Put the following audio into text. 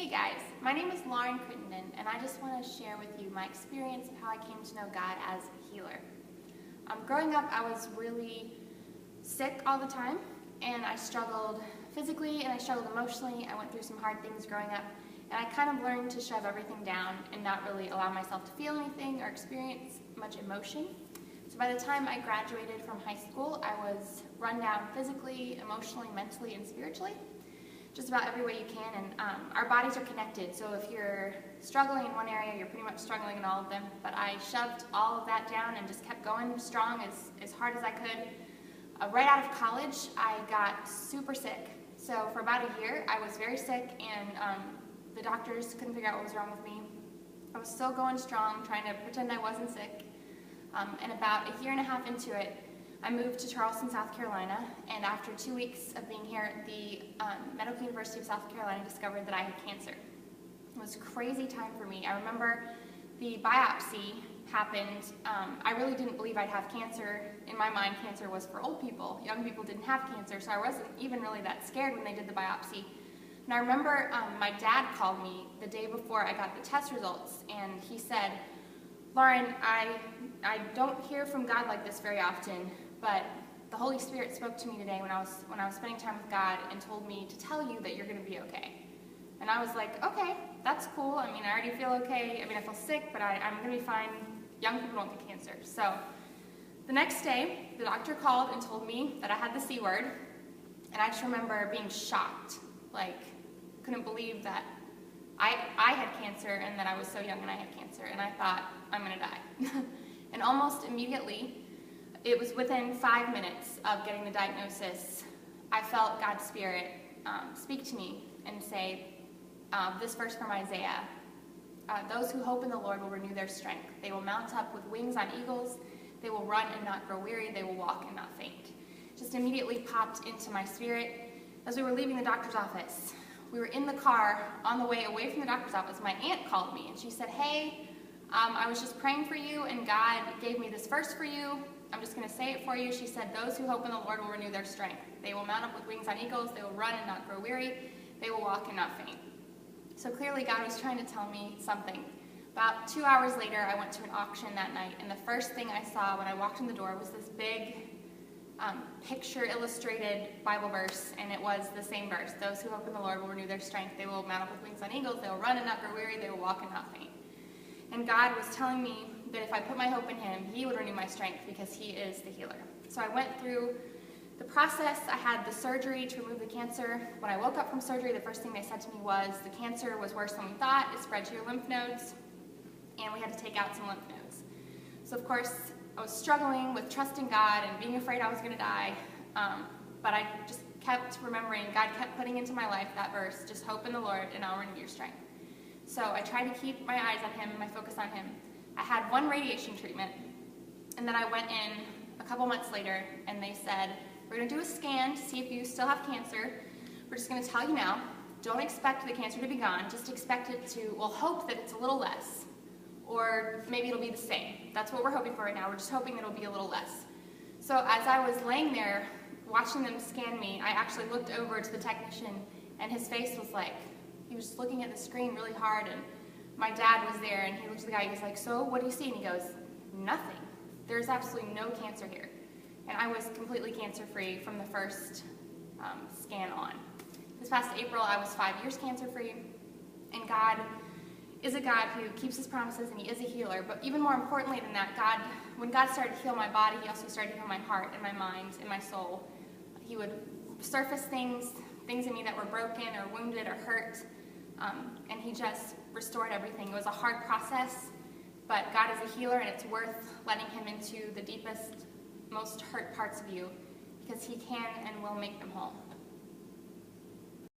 Hey guys, my name is Lauren Crittenden, and I just want to share with you my experience of how I came to know God as a healer. Growing up, I was really sick all the time, and I struggled physically and I struggled emotionally. I went through some hard things growing up, and I kind of learned to shove everything down and not really allow myself to feel anything or experience much emotion. So by the time I graduated from high school, I was run down physically, emotionally, mentally, and spiritually. Just about every way you can, and our bodies are connected, so if you're struggling in one area, you're pretty much struggling in all of them. But I shoved all of that down and just kept going strong as hard as I could. Right out of college, I got super sick. So for about a year, I was very sick, and the doctors couldn't figure out what was wrong with me. I was still going strong, trying to pretend I wasn't sick. And about a year and a half into it, I moved to Charleston, South Carolina, and after 2 weeks of being here, the Medical University of South Carolina discovered that I had cancer. It was a crazy time for me. I remember the biopsy happened. I really didn't believe I'd have cancer. In my mind, cancer was for old people. Young people didn't have cancer, so I wasn't even really that scared when they did the biopsy. And I remember my dad called me the day before I got the test results, and he said, "Lauren, I don't hear from God like this very often, but the Holy Spirit spoke to me today when I was spending time with God and told me to tell you that you're going to be okay." And I was like, okay, that's cool. I mean, I already feel okay. I mean, I feel sick, but I'm going to be fine. Young people don't get cancer. So the next day, the doctor called and told me that I had the C word, and I just remember being shocked, like, couldn't believe that I had cancer and that I was so young and I had cancer, and I thought, I'm going to die. And almost immediately, it was within 5 minutes of getting the diagnosis, I felt God's Spirit speak to me and say this verse from Isaiah, "Those who hope in the Lord will renew their strength. They will mount up with wings on eagles. They will run and not grow weary. They will walk and not faint." Just immediately popped into my spirit as we were leaving the doctor's office. We were in the car on the way away from the doctor's office. My aunt called me and she said, "Hey, I was just praying for you and God gave me this verse for you. I'm just going to say it for you." She said, "Those who hope in the Lord will renew their strength. They will mount up with wings on eagles. They will run and not grow weary. They will walk and not faint." So clearly God was trying to tell me something. About 2 hours later, I went to an auction that night, and the first thing I saw when I walked in the door was this big picture-illustrated Bible verse, and it was the same verse. "Those who hope in the Lord will renew their strength. They will mount up with wings on eagles. They will run and not grow weary. They will walk and not faint." And God was telling me that if I put my hope in Him, He would renew my strength because He is the healer. So I went through the process. I had the surgery to remove the cancer. When I woke up from surgery, the first thing they said to me was, the cancer was worse than we thought. It spread to your lymph nodes, and we had to take out some lymph nodes. So of course, I was struggling with trusting God and being afraid I was going to die, but I just kept remembering, God kept putting into my life that verse, just hope in the Lord and I'll renew your strength. So I tried to keep my eyes on Him, my focus on Him. I had one radiation treatment, and then I went in a couple months later, and they said, "We're going to do a scan to see if you still have cancer. We're just going to tell you now, don't expect the cancer to be gone, just expect it to, we'll hope that it's a little less, or maybe it'll be the same. That's what we're hoping for right now. We're just hoping that it'll be a little less." So as I was laying there, watching them scan me, I actually looked over to the technician, and his face was like, he was just looking at the screen really hard, and my dad was there, and he looked at the guy, he was like, "So, what do you see?" And he goes, "Nothing. There's absolutely no cancer here." And I was completely cancer-free from the first scan on. This past April, I was 5 years cancer-free, and God is a God who keeps His promises, and He is a healer. But even more importantly than that, when God started to heal my body, He also started to heal my heart and my mind and my soul. He would surface things in me that were broken or wounded or hurt, and He just restored everything. It was a hard process, but God is a healer, and it's worth letting Him into the deepest, most hurt parts of you, because He can and will make them whole.